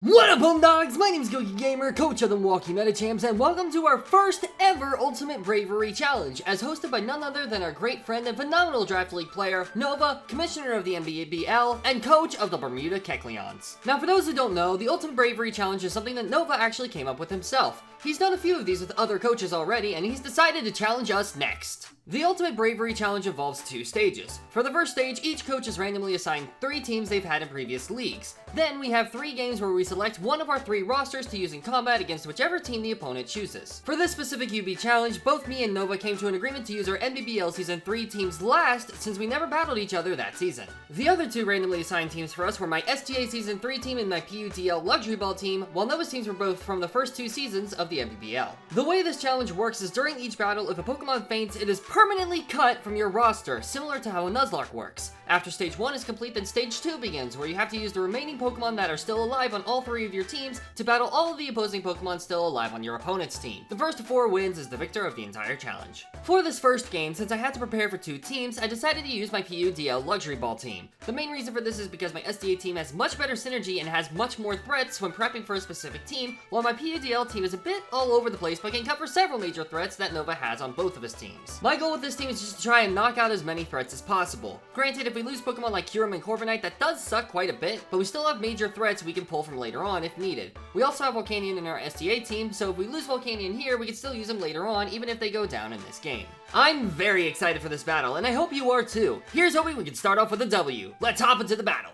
What up, Homedawgs? My name is Gokey Gamer, coach of the Milwaukee Meta Champs, and welcome to our first ever Ultimate Bravery Challenge, as hosted by none other than our great friend and phenomenal Draft League player, Nova, commissioner of the NBBL, and coach of the Bermuda Kekleons. Now, for those who don't know, the Ultimate Bravery Challenge is something that Nova actually came up with himself. He's done a few of these with other coaches already, and he's decided to challenge us next. The Ultimate Bravery Challenge involves two stages. For the first stage, each coach is randomly assigned 3 teams they've had in previous leagues. Then we have 3 games where we select one of our 3 rosters to use in combat against whichever team the opponent chooses. For this specific UB challenge, both me and Nova came to an agreement to use our NBBL Season 3 teams last, since we never battled each other that season. The other 2 randomly assigned teams for us were my STA Season 3 team and my PUTL Luxury Ball team, while Nova's teams were both from the first 2 seasons of the NBBL. The way this challenge works is during each battle, if a Pokemon faints, it is permanently cut from your roster, similar to how a NUZLOCKE works. After stage 1 is complete, then stage 2 begins, where you have to use the remaining Pokemon that are still alive on all 3 of your teams to battle all of the opposing Pokemon still alive on your opponent's team. The first of 4 wins is the victor of the entire challenge. For this first game, since I had to prepare for 2 teams, I decided to use my PUDL Luxury Ball team. The main reason for this is because my SDA team has much better synergy and has much more threats when prepping for a specific team, while my PUDL team is a bit all over the place but can cover several major threats that Nova has on both of his teams. My goal with this team is just to try and knock out as many threats as possible. Granted, if we lose Pokemon like Kyurem and Corviknight, that does suck quite a bit, but we still have major threats we can pull from later on if needed. We also have Volcanion in our SDA team, so if we lose Volcanion here, we can still use him later on, even if they go down in this game. I'm very excited for this battle, and I hope you are too. Here's hoping we can start off with a W. Let's hop into the battle.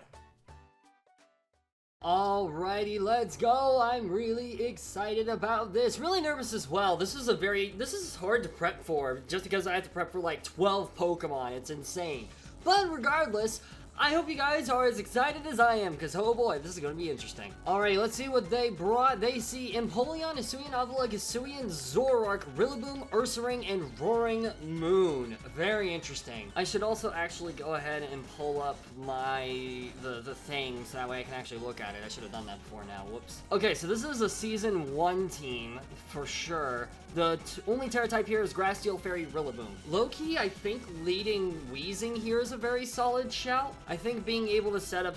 Alrighty, let's go. I'm really excited about this. Really nervous as well. This is hard to prep for, just because I have to prep for like 12 Pokemon. It's insane. But regardless, I hope you guys are as excited as I am, because oh boy, this is going to be interesting. Alrighty, let's see what they brought. They see Empoleon, Hisuian, Avila, Hisuian, Zoroark, Rillaboom, Ursaring, and Roaring Moon. Very interesting. I should also actually go ahead and pull up the thing, so that way I can actually look at it. I should have done that before now. Whoops. Okay, so this is a Season 1 team, for sure. The only Terra type here is Grass, Steel, Fairy, Rillaboom. Low-key, I think leading Weezing here is a very solid shout. I think being able to set up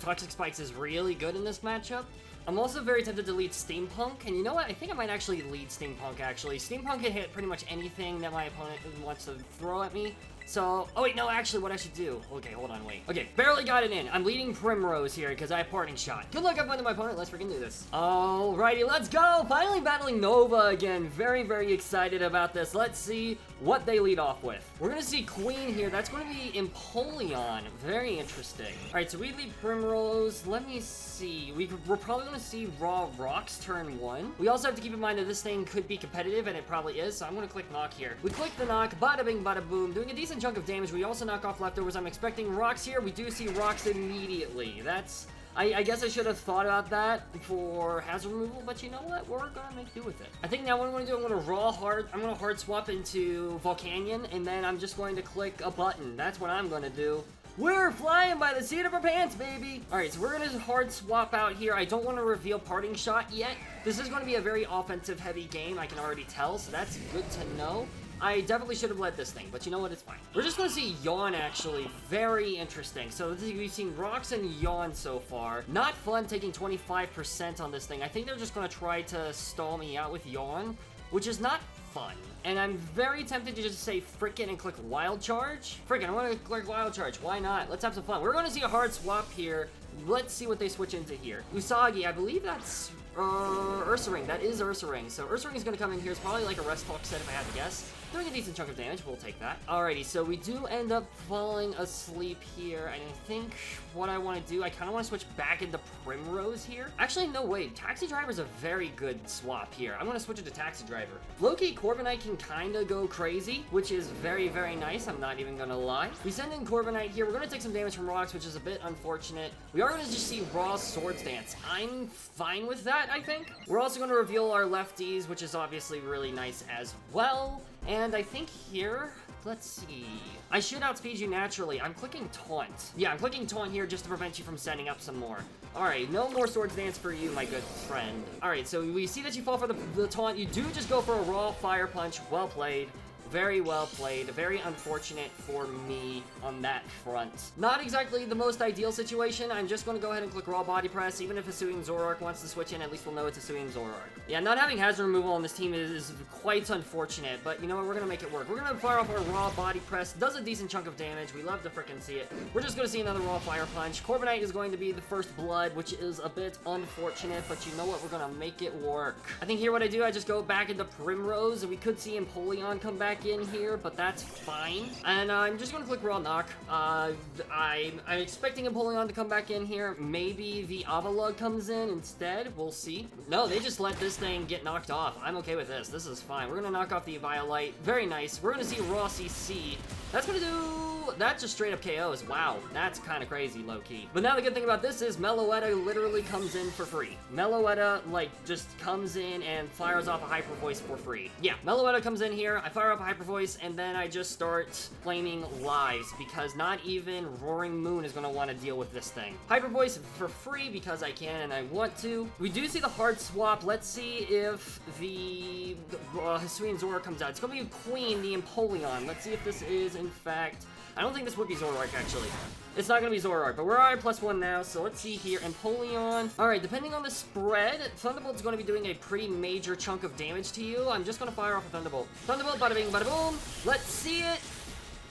Toxic Spikes is really good in this matchup. I'm also very tempted to lead Steampunk, and you know what? I think I might actually lead Steampunk, actually. Steampunk can hit pretty much anything that my opponent wants to throw at me. So, oh wait, no, actually, what I should do. Okay, hold on, wait. Okay, barely got it in. I'm leading Primrose here because I have Parting Shot. Good luck, everyone, to my opponent. Let's freaking do this. Alrighty, let's go. Finally battling Nova again. Very, very excited about this. Let's see what they lead off with. We're going to see Queen here. That's going to be Empoleon. Very interesting. Alright, so we lead Primrose. Let me see. We're probably going to see Raw Rocks turn 1. We also have to keep in mind that this thing could be competitive, and it probably is, so I'm going to click Knock here. We click the Knock. Bada bing, bada boom. Doing a decent chunk of damage. We also knock off leftovers. I'm expecting Rocks here. We do see Rocks immediately. That's... I guess I should have thought about that for hazard removal, but you know what? We're gonna make do with it. I think now what I'm gonna do, I'm gonna hard swap into Volcanion, and then I'm just going to click a button. That's what I'm gonna do. We're flying by the seat of our pants, baby! Alright, so we're gonna hard swap out here. I don't want to reveal Parting Shot yet. This is going to be a very offensive-heavy game, I can already tell, so that's good to know. I definitely should have led this thing, but you know what? It's fine. We're just going to see Yawn, actually. Very interesting. So we've seen Rocks and Yawn so far. Not fun taking 25% on this thing. I think they're just going to try to stall me out with Yawn, which is not fun. And I'm very tempted to just say frickin' and click Wild Charge. Frickin', I want to click Wild Charge. Why not? Let's have some fun. We're going to see a hard swap here. Let's see what they switch into here. Usagi, I believe that's Ursaring. That is Ursaring. So Ursaring is going to come in here. It's probably like a Rest Talk set if I had to guess. Doing a decent chunk of damage, we'll take that. Alrighty, so we do end up falling asleep here, and I think what I want to do, I kind of want to switch back into Primrose here. Actually, no, wait, Taxi Driver is a very good swap here. I'm going to switch it to Taxi Driver. Low-key, Corviknight can kind of go crazy, which is very, very nice. I'm not even going to lie. We send in Corviknight here. We're going to take some damage from Rocks, which is a bit unfortunate. We are going to just see Raw Swords Dance. I'm fine with that, I think. We're also going to reveal our lefties, which is obviously really nice as well. And I think here, let's see. I should outspeed you naturally. I'm clicking Taunt. Yeah, I'm clicking Taunt here just to prevent you from setting up some more. Alright, no more Swords Dance for you, my good friend. Alright, so we see that you fall for the Taunt. You do just go for a Raw Fire Punch. Well played. Very well played. Very unfortunate for me on that front. Not exactly the most ideal situation. I'm just going to go ahead and click Raw Body Press. Even if Hisuian Zoroark wants to switch in, at least we'll know it's Hisuian Zoroark. Yeah, not having hazard removal on this team is quite unfortunate, but you know what? We're going to make it work. We're going to fire off our Raw Body Press. Does a decent chunk of damage. We love to freaking see it. We're just going to see another Raw Fire Punch. Corviknight is going to be the first blood, which is a bit unfortunate, but you know what? We're going to make it work. I think here what I do, I just go back into Primrose, and we could see Empoleon come back in here, but that's fine. And I'm just going to click Raw Knock. I'm expecting Empoleon to come back in here. Maybe the Avalugg comes in instead. We'll see. No, they just let this thing get knocked off. I'm okay with this. This is fine. We're going to knock off the Eviolite. Very nice. We're going to see Raw CC. That's going to do... That just straight up KOs. Wow. That's kind of crazy, low-key. But now the good thing about this is Meloetta literally comes in for free. Meloetta, like, just comes in and fires off a Hyper Voice for free. Yeah, Meloetta comes in here, I fire off a Hyper Voice, and then I just start claiming lives, because not even Roaring Moon is going to want to deal with this thing. Hyper Voice for free because I can and I want to. We do see the hard swap. Let's see if the Hisuian Zoroark comes out. It's going to be Queen, the Empoleon. Let's see if this is, in fact... I don't think this would be Zoroark, actually. It's not going to be Zoroark, but we're already +1 now, so let's see here. Empoleon. Alright, depending on the spread, Thunderbolt's going to be doing a pretty major chunk of damage to you. I'm just going to fire off a Thunderbolt. Thunderbolt, bada bing, bada boom. Let's see it.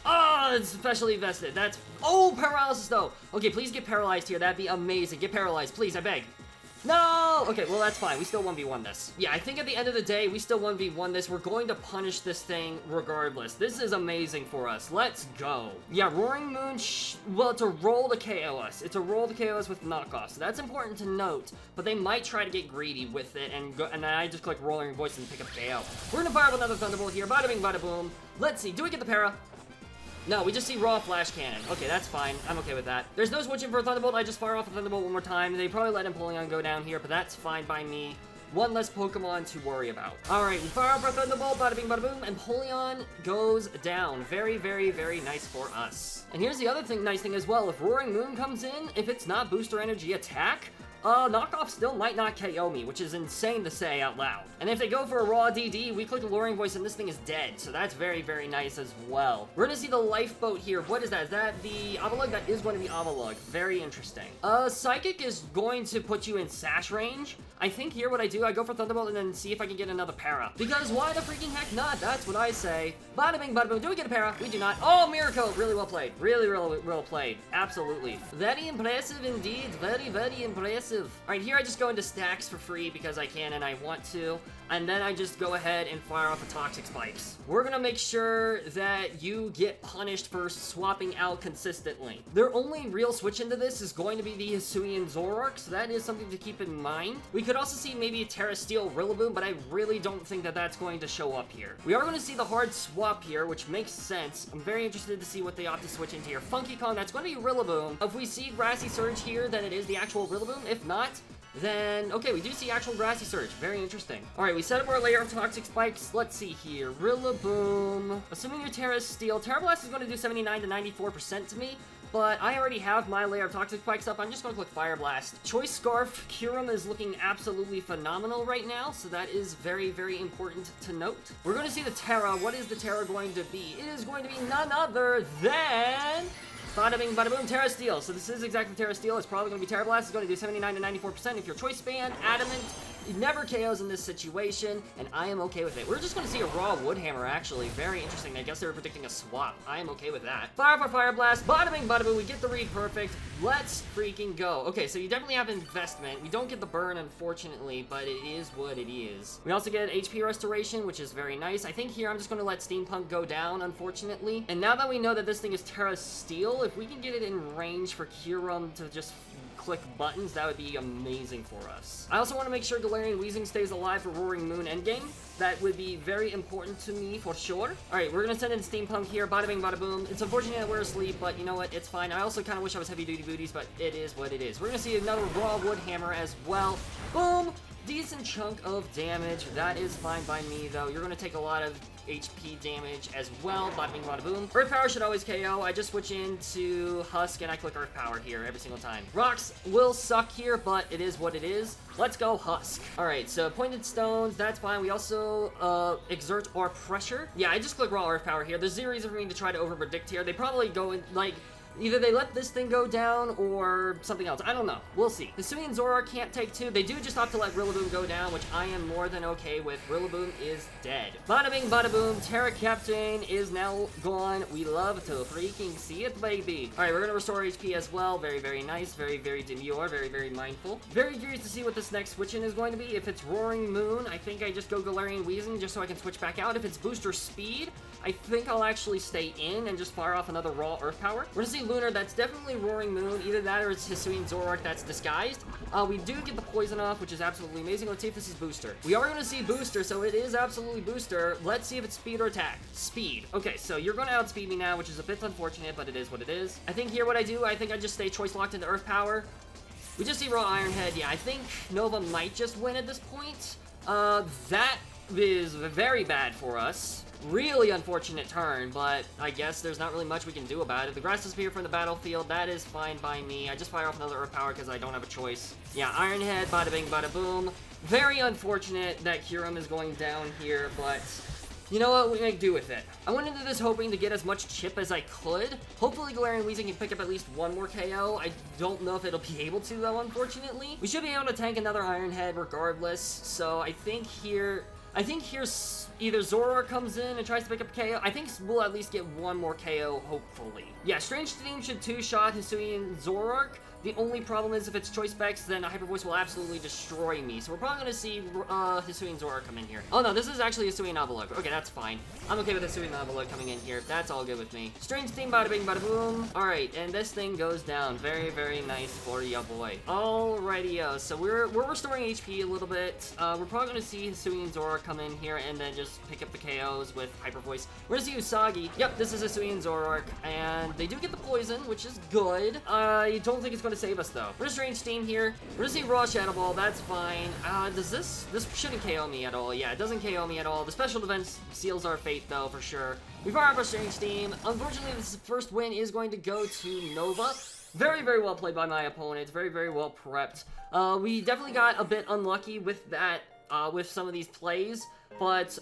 Oh, it's specially vested. That's... Oh, paralysis, though. Okay, please get paralyzed here. That'd be amazing. Get paralyzed, please, I beg. No! Okay, well, that's fine. We still 1v1 this. Yeah, I think at the end of the day, we still 1v1 this. We're going to punish this thing regardless. This is amazing for us. Let's go. Yeah, Roaring Moon, well, it's a roll to KO us. It's a roll to KO us with knockoff, so that's important to note. But they might try to get greedy with it, and then I just click Roaring Voice and pick up KO. We're gonna fire up another Thunderbolt here. Bada bing, bada boom. Let's see. Do we get the para? No, we just see raw flash cannon. Okay, that's fine. I'm okay with that. There's no switching for a Thunderbolt. I just fire off a Thunderbolt one more time. They probably let Empoleon go down here, but that's fine by me. One less Pokemon to worry about. Alright, we fire off our Thunderbolt, bada bing, bada boom, and Empoleon goes down. Very, very, very nice for us. And here's the other nice thing as well. If Roaring Moon comes in, if it's not Booster Energy Attack, knockoff still might not KO me, which is insane to say out loud. And if they go for a raw DD, we click the Luring Voice and this thing is dead, so that's very, very nice as well. We're gonna see the Lifeboat here. What is that? Is that the Avalugg? That is going to be Avalugg. Very interesting. Psychic is going to put you in sash range. I think here what I do, I go for Thunderbolt and then see if I can get another para. Because why the freaking heck not? That's what I say. Bada bing, bada boom. Do we get a para? We do not. Oh, Miracle! Really well played. Really, really well played. Absolutely. Very impressive indeed. Very, very impressive. Alright, here I just go into stacks for free because I can and I want to. And then I just go ahead and fire off the Toxic Spikes. We're gonna make sure that you get punished for swapping out consistently. Their only real switch into this is going to be the Hisuian Zoroark, so that is something to keep in mind. We could also see maybe a Terra Steel Rillaboom, but I really don't think that that's going to show up here. We are going to see the hard swap here, which makes sense. I'm very interested to see what they opt to switch into here. Funky Kong, that's going to be Rillaboom. If we see Grassy Surge here, then it is the actual Rillaboom. If not, then, okay, we do see actual Grassy Surge. Very interesting. Alright, we set up our layer of Toxic Spikes. Let's see here. Rillaboom. Assuming your Terra Steel. Terra Blast is going to do 79 to 94% to me, but I already have my layer of Toxic Spikes up. I'm just going to click Fire Blast. Choice Scarf. Kyurem is looking absolutely phenomenal right now, so that is very, very important to note. We're going to see the Terra. What is the Terra going to be? It is going to be none other than... Bada bing, bada boom, Terra Steel. So this is exactly Terra Steel. It's probably going to be Terra Blast. It's going to do 79 to 94%. If your Choice Band, Adamant, it never KOs in this situation, and I am okay with it. We're just going to see a raw Woodhammer, actually. Very interesting. I guess they were predicting a swap. I am okay with that. Fire for Fire Blast. Bada bing, bada boom. We get the read perfect. Let's freaking go. Okay, so you definitely have investment. We don't get the burn, unfortunately, but it is what it is. We also get HP Restoration, which is very nice. I think here I'm just going to let Steampunk go down, unfortunately. And now that we know that this thing is Terra Steel, if we can get it in range for Kyurem to just click buttons, that would be amazing for us. I also want to make sure Galarian Weezing stays alive for Roaring Moon endgame. That would be very important to me for sure. Alright, we're gonna send in Steampunk here. Bada bing, bada boom. It's unfortunate that we're asleep, but you know what? It's fine. I also kind of wish I was heavy duty booties, but it is what it is. We're gonna see another raw Woodhammer as well. Boom! Decent chunk of damage. That is fine by me, though. You're going to take a lot of HP damage as well. Bada bing, bada boom. Earth Power should always KO. I just switch into Husk and I click Earth Power here every single time. Rocks will suck here, but it is what it is. Let's go Husk. Alright, so Pointed Stones, that's fine. We also exert our pressure. Yeah, I just click Raw Earth Power here. There's zero reason for me to try to over-predict here. They probably go in, like... Either they let this thing go down or something else. I don't know. We'll see. Hisuian Zoroark can't take two. They do just have to let Rillaboom go down, which I am more than okay with. Rillaboom is dead. Bada bing, bada boom. Terra Captain is now gone. We love to freaking see it, baby. All right, we're going to restore HP as well. Very, very nice. Very, very demure. Very, very mindful. Very curious to see what this next switch-in is going to be. If it's Roaring Moon, I think I just go Galarian Weezing just so I can switch back out. If it's Booster Speed, I think I'll actually stay in and just fire off another Raw Earth Power. We're going to see Lunar, that's definitely Roaring Moon. Either that or it's Hisuian Zoroark that's disguised. We do get the poison off, which is absolutely amazing. Let's see if this is Booster. We are going to see Booster, so it is absolutely Booster. Let's see if it's Speed or Attack. Speed. Okay, so you're going to outspeed me now, which is a bit unfortunate, but it is what it is. I think here what I do, I think I just stay choice locked into Earth Power. We just see Raw Iron Head. Yeah, I think Nova might just win at this point. That is very bad for us. Really unfortunate turn, but I guess there's not really much we can do about it. The grass disappeared from the battlefield. That is fine by me. I just fire off another Earth Power because I don't have a choice. Yeah, Iron Head, bada bing, bada boom. Very unfortunate that Kyurem is going down here, but you know what? We make do with it. I went into this hoping to get as much chip as I could. Hopefully Galarian Weezing can pick up at least one more KO. I don't know if it'll be able to, though, unfortunately. We should be able to tank another Iron Head regardless, so I think here's either Zoroark comes in and tries to pick up a KO. I think we'll at least get one more KO, hopefully. Yeah, Strange Steam should two-shot Hisuian Zoroark. The only problem is if it's Choice Specs, then Hyper Voice will absolutely destroy me. So we're probably going to see Hisuian Zoroark come in here. Oh no, this is actually Hisuian NUZLOCKE. Okay, that's fine. I'm okay with Hisuian NUZLOCKE coming in here. That's all good with me. Strange Steam, bada bing, bada boom. Alright, and this thing goes down. Very, very nice for ya boy. Alrighty, so we're restoring HP a little bit. We're probably going to see Hisuian Zoroark come in here and then just pick up the KOs with Hyper Voice. We're going to see Usagi. Yep, this is Hisuian Zoroark, and they do get the poison, which is good. I don't think it's going to save us, though. We're going to Strange Steam here. We're going to see Raw Shadow Ball. That's fine. Does this shouldn't KO me at all. Yeah, it doesn't KO me at all. The special defense seals our fate, though, for sure. We fire up our Strange Steam. Unfortunately, this first win is going to go to Nova. Very, very well played by my opponent. Very, very well prepped. We definitely got a bit unlucky with that, with some of these plays. But,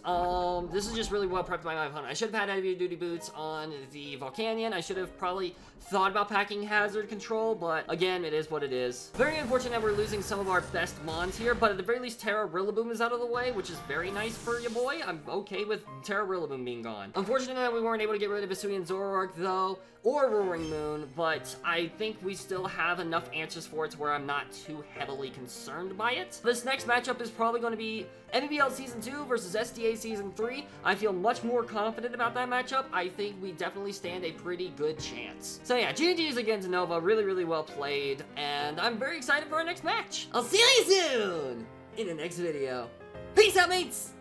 this is just really well prepped by my opponent. I should have had heavy duty boots on the Volcanion. I should have probably thought about packing Hazard Control, but again, it is what it is. Very unfortunate that we're losing some of our best Mons here, but at the very least, Terra Rillaboom is out of the way, which is very nice for your boy. I'm okay with Terra Rillaboom being gone. Unfortunate that we weren't able to get rid of Hisuian Zoroark, though, or Roaring Moon, but I think we still have enough answers for it to where I'm not too heavily concerned by it. This next matchup is probably going to be NBBL Season 2 versus SDA Season 3. I feel much more confident about that matchup. I think we definitely stand a pretty good chance. So yeah, GG's against Nova. Really, really well played, and I'm very excited for our next match. I'll see you soon in the next video. Peace out, mates!